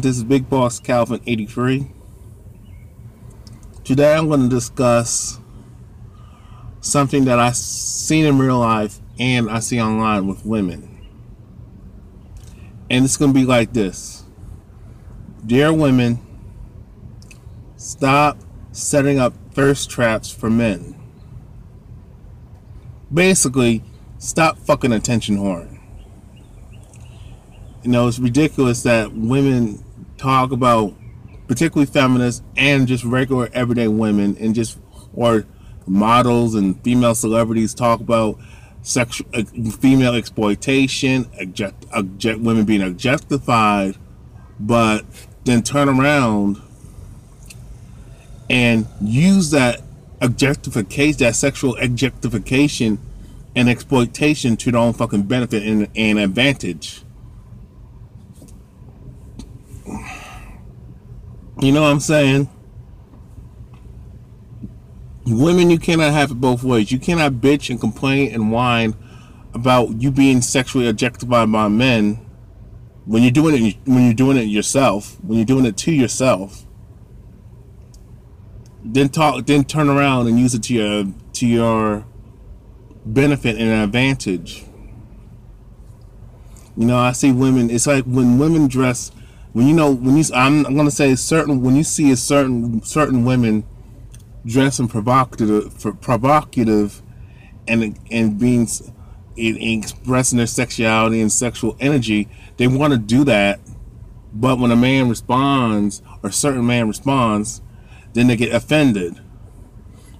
This is Big Boss Calvin 83. Today I'm going to discuss something that I've seen in real life and I see online with women. And it's going to be like this. Dear women, stop setting up thirst traps for men. Basically, stop fucking attention whoring. You know, it's ridiculous that women talk about, particularly feminists and just regular everyday women, and just or models and female celebrities talk about sexual female exploitation, women being objectified, but then turn around and use that objectification, that sexual objectification and exploitation to their own fucking benefit and advantage. You know what I'm saying? Women, you cannot have it both ways. You cannot bitch and complain and whine about you being sexually objectified by men when you're doing it yourself, when you're doing it to yourself. Then turn around and use it to your benefit and advantage. You know, I see women. It's like when women dress. I'm gonna say when you see certain women dressing provocative and being expressing their sexuality and sexual energy, they want to do that. But when a man responds, or a certain man responds, then they get offended.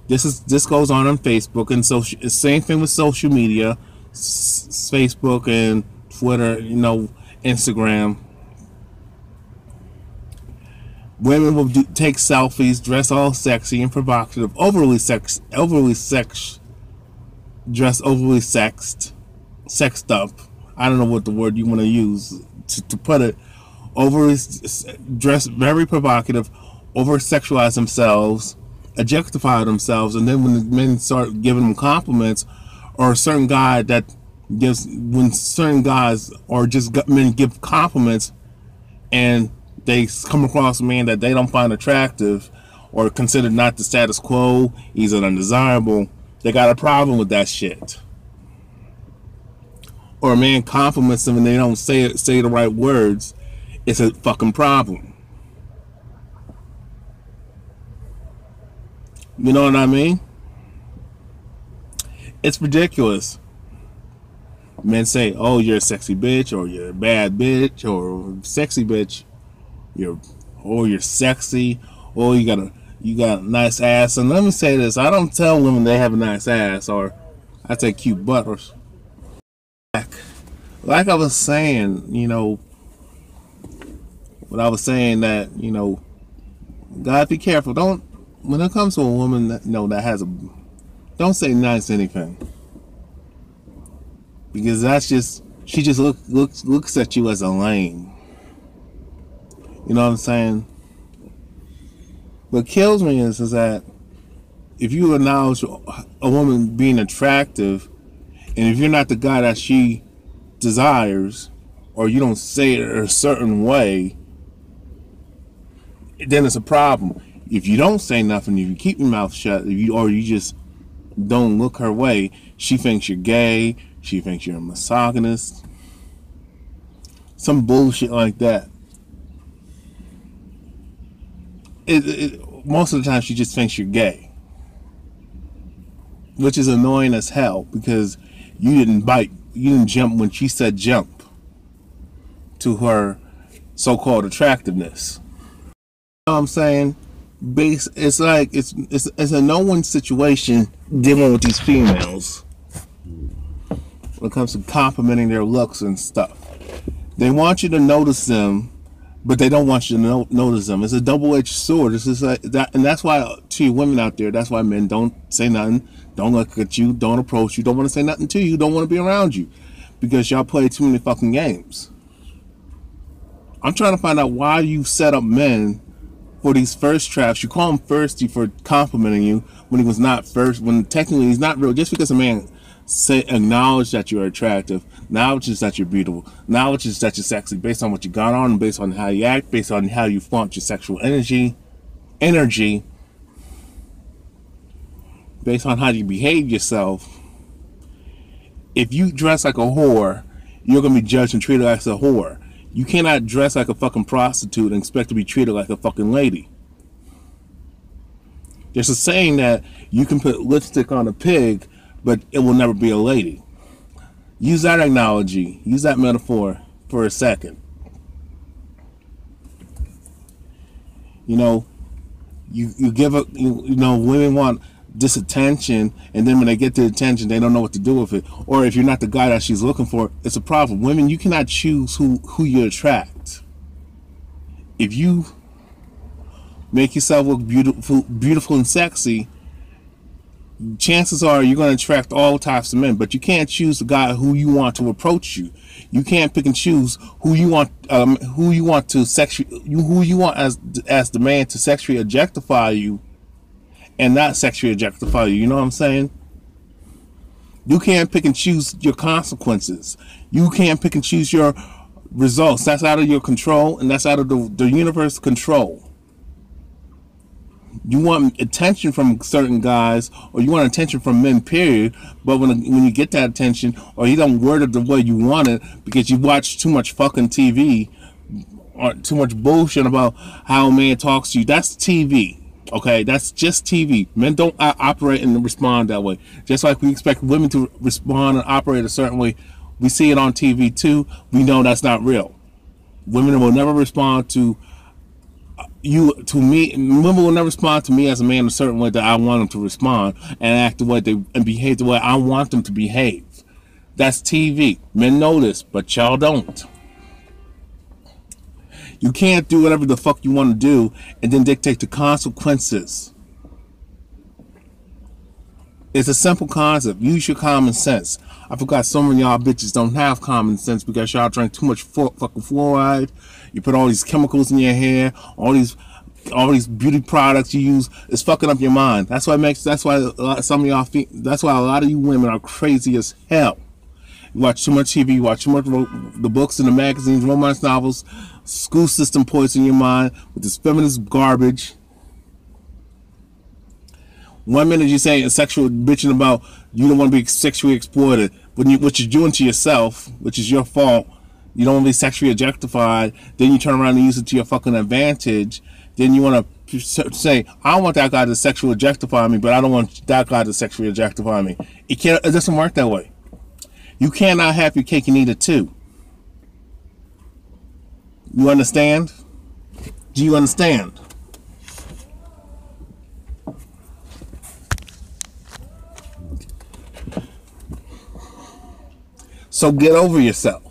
This goes on Facebook, and so same thing with social media, Facebook and Twitter, Instagram. Women will take selfies, dress all sexy and provocative, dress overly sexed, sexed up. I don't know what the word you want to use to put it. Overly dress, very provocative, over sexualize themselves, objectify themselves, and then when the men start giving them compliments, or a certain guy when certain guys or just men give compliments, and they come across a man that they don't find attractive or consider not the status quo, he's an undesirable, they got a problem with that shit. Or a man compliments them and they don't say the right words, it's a fucking problem. You know what I mean? It's ridiculous. Men say, oh, you're a sexy bitch, or you're a bad bitch, or sexy bitch. You're sexy, or you got a nice ass. And let me say this, I don't tell women they have a nice ass, or I say cute butters. Like I was saying, God, be careful. When it comes to a woman that has don't say nice anything, because she just looks at you as a lame. You know what I'm saying? What kills me is that if you acknowledge a woman being attractive, and if you're not the guy that she desires, or you don't say it a certain way, then it's a problem. If you don't say nothing, if you keep your mouth shut, or you just don't look her way, she thinks you're gay, she thinks you're a misogynist, some bullshit like that. Most of the time she just thinks you're gay, which is annoying as hell, because you didn't jump when she said jump to her so-called attractiveness. You know what I'm saying? It's like it's a no-win situation dealing with these females when it comes to complimenting their looks and stuff. They want you to notice them, but they don't want you to notice them. It's a double-edged sword. It's just like that, and that's why, to you women out there, that's why men don't say nothing, don't look at you, don't approach you, don't want to say nothing to you, don't want to be around you, because y'all play too many fucking games. I'm trying to find out why you set up men for these first traps. You call him thirsty for complimenting you when he was not first, when technically he's not real. Just because a man Say, acknowledge that you're attractive, acknowledge that you're beautiful, acknowledge that you're sexy based on what you got on, based on how you act, based on how you flaunt your sexual energy, based on how you behave yourself. If you dress like a whore, you're going to be judged and treated like a whore. You cannot dress like a fucking prostitute and expect to be treated like a fucking lady. There's a saying that you can put lipstick on a pig, but it will never be a lady. Use that analogy, use that metaphor for a second. You know, you give up, you know, women want this attention, and then when they get the attention, they don't know what to do with it. Or if you're not the guy that she's looking for, it's a problem. Women, you cannot choose who you attract. If you make yourself look beautiful and sexy, chances are you're going to attract all types of men, but you can't choose the guy who you want to approach you. You can't pick and choose who you want as the man to sexually objectify you and not sexually objectify you. You know what I'm saying? You can't pick and choose your consequences. You can't pick and choose your results. That's out of your control, and that's out of the universe's control. You want attention from certain guys, or you want attention from men, period. But when you get that attention, or you don't word it the way you want it because you watch too much fucking TV or too much bullshit about how a man talks to you, that's TV. Okay, that's just TV. Men don't operate and respond that way. Just like we expect women to respond and operate a certain way, we see it on TV too. We know that's not real. Women will never respond to me. Women will never respond to me as a man a certain way that I want them to respond and act the way and behave the way I want them to behave. That's TV. Men know this, but y'all don't. You can't do whatever the fuck you want to do and then dictate the consequences. It's a simple concept. Use your common sense. I forgot some of y'all bitches don't have common sense because y'all drink too much fucking fluoride. You put all these chemicals in your hair, all these beauty products you use. It's fucking up your mind. That's why some of y'all that's why a lot of you women are crazy as hell. You watch too much TV, you watch too much the books and the magazines, romance novels. School system poison your mind with this feminist garbage. 1 minute you're saying sexual bitching about you don't want to be sexually exploited, what you're doing to yourself, which is your fault. You don't want to be sexually objectified. Then you turn around and use it to your fucking advantage. Then you want to say, I want that guy to sexually objectify me, but I don't want that guy to sexually objectify me. It doesn't work that way. You cannot have your cake and eat it too. You understand? Do you understand? So get over yourself.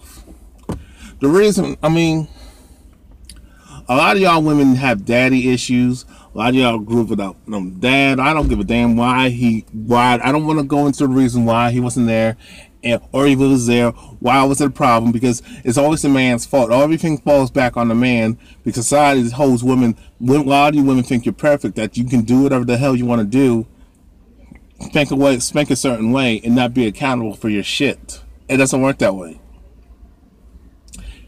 The reason, a lot of y'all women have daddy issues. A lot of y'all grew up without dad. I don't give a damn why I don't want to go into the reason why he wasn't there. Or if he was there, why was it a problem? Because it's always the man's fault. Everything falls back on the man because society holds women. A lot of you women think you're perfect, that you can do whatever the hell you want to do, spank a certain way, and not be accountable for your shit. It doesn't work that way.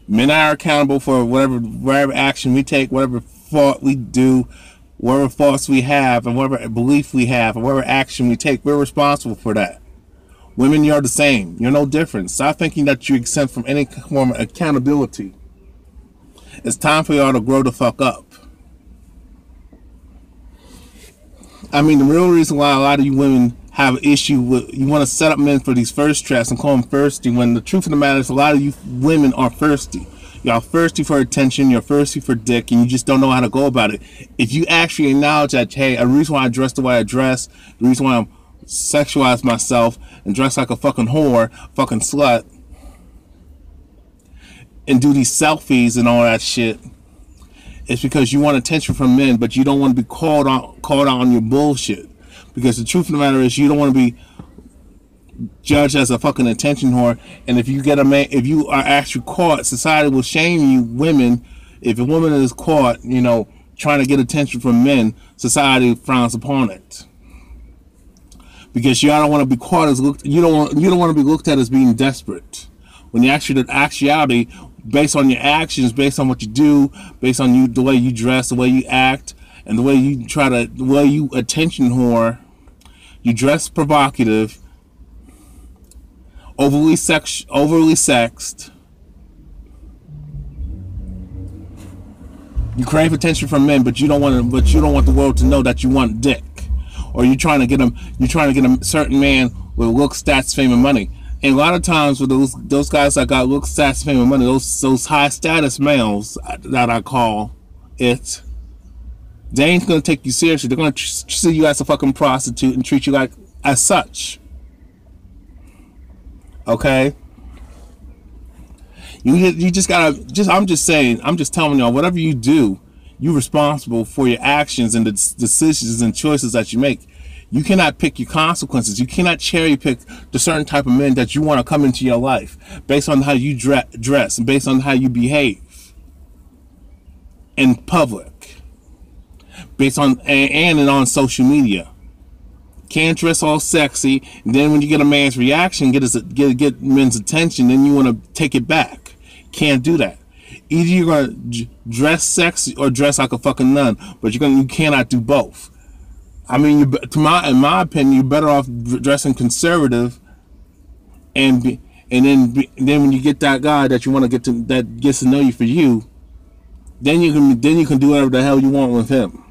Men are accountable for whatever action we take, whatever fault we do, whatever faults we have, and whatever belief we have, and whatever action we take. We're responsible for that. Women, you're the same. You're no different. Stop thinking that you're exempt from any form of accountability. It's time for y'all to grow the fuck up. The real reason why a lot of you women have an issue with, you want to set up men for these first traps and call them thirsty, when the truth of the matter is a lot of you women are thirsty. Y'all thirsty for attention, you're thirsty for dick, and you just don't know how to go about it. If you actually acknowledge that, hey, the reason why I dress the way I dress, the reason why I'm sexualize myself and dress like a fucking whore, fucking slut, and do these selfies and all that shit, it's because you want attention from men, but you don't want to be called out on your bullshit. Because the truth of the matter is, you don't want to be judged as a fucking attention whore. And if you get a man, if you are actually caught, society will shame you, women. If a woman is caught, trying to get attention from men, society frowns upon it. because you don't want to be caught as you don't want to be looked at as being desperate. When the actuality, based on your actions, based on what you do, based on the way you dress, the way you act, and the way you attention whore, you dress provocative, overly sexed. You crave attention from men, but you don't want the world to know that you want dick, or you're trying to get a certain man with looks, stats, fame, and money. And a lot of times with those guys that got looks, stats, fame, and money, those high status males that I call it, they ain't gonna take you seriously. They're gonna see you as a fucking prostitute and treat you like as such. Okay. You just gotta, I'm just telling y'all, whatever you do, you're responsible for your actions and the decisions and choices that you make. You cannot pick your consequences. You cannot cherry pick the certain type of men that you want to come into your life based on how you dress and based on how you behave in public, based on and on social media. Can't dress all sexy, and then when you get a man's reaction, get men's attention, then you want to take it back. Can't do that. Either you're gonna dress sexy or dress like a fucking nun, but you cannot do both. I mean, in my opinion, you're better off dressing conservative, and then when you get that guy that you want to get to, that gets to know you for you, then you can do whatever the hell you want with him.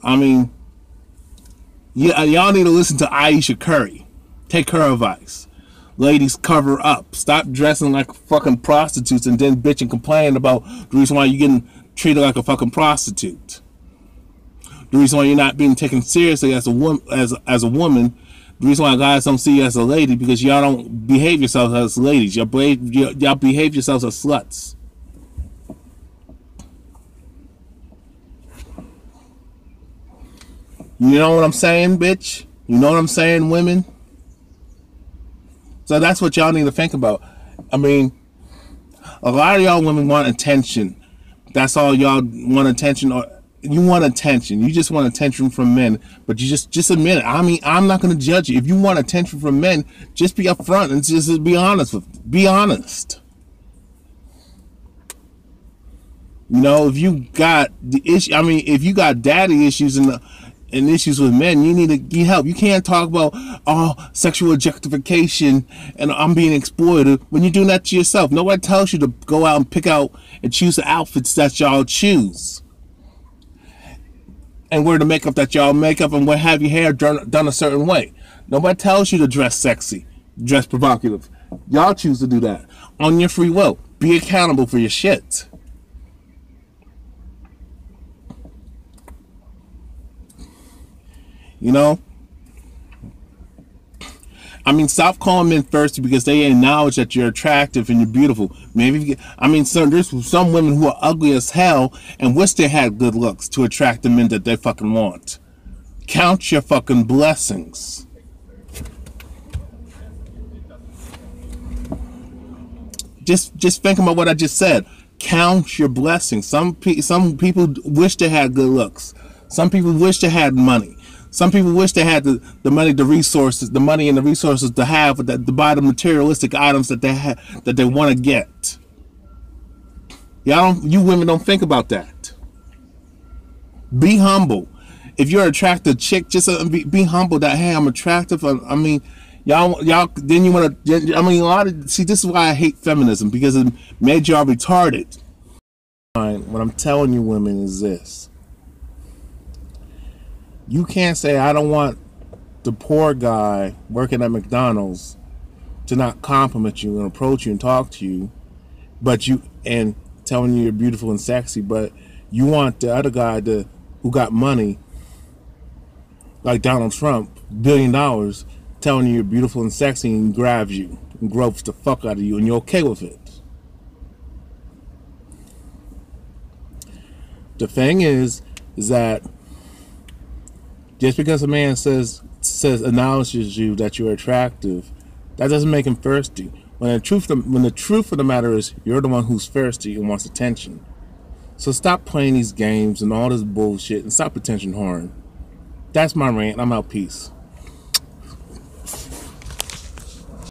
I mean, y'all need to listen to Ayesha Curry. Take her advice. Ladies, cover up. Stop dressing like fucking prostitutes and then bitch and complain about the reason why you're getting treated like a fucking prostitute. The reason why you're not being taken seriously as a woman, the reason why guys don't see you as a lady, because y'all don't behave yourselves as ladies. Y'all behave yourselves as sluts. You know what I'm saying, bitch? You know what I'm saying, women? So that's what y'all need to think about. I mean, a lot of y'all women want attention. That's all y'all want, attention, or you want attention. You just want attention from men, but you just admit it. I mean, I'm not going to judge you. If you want attention from men, just be upfront and just be honest be honest. You know, if you got the issue, I mean, if you got daddy issues and issues with men, you need to get help. You can't talk about sexual objectification and I'm being exploited when you're doing that to yourself. Nobody tells you to go out and pick out and choose the outfits that y'all choose, and wear the makeup that y'all make up, and have your hair done a certain way. Nobody tells you to dress sexy, dress provocative. Y'all choose to do that on your free will. Be accountable for your shit. You know? I mean, stop calling men thirsty because they acknowledge that you're attractive and you're beautiful. Maybe, there's some women who are ugly as hell and wish they had good looks to attract the men that they fucking want. Count your fucking blessings. Just think about what I just said. Count your blessings. Some people wish they had good looks. Some people wish they had money. Some people wish they had the money, the money and the resources to have to buy the materialistic items that they want to get. You women don't think about that. Be humble. If you're an attractive chick, just be humble that, hey, I'm attractive. I mean, y'all. Then you want to. I mean, this is why I hate feminism, because it made y'all retarded. What I'm telling you, women, is this. You can't say, I don't want the poor guy working at McDonald's to not compliment you and approach you and talk to you, and telling you you're beautiful and sexy, but you want the other guy who got money, like Donald Trump, $1 billion, telling you you're beautiful and sexy, and grabs you and gropes the fuck out of you, and you're okay with it. The thing is that just because a man acknowledges you that you're attractive, that doesn't make him thirsty. When the truth of the matter is, you're the one who's thirsty and wants attention. So stop playing these games and all this bullshit and stop attention whoring. That's my rant. I'm out. Peace.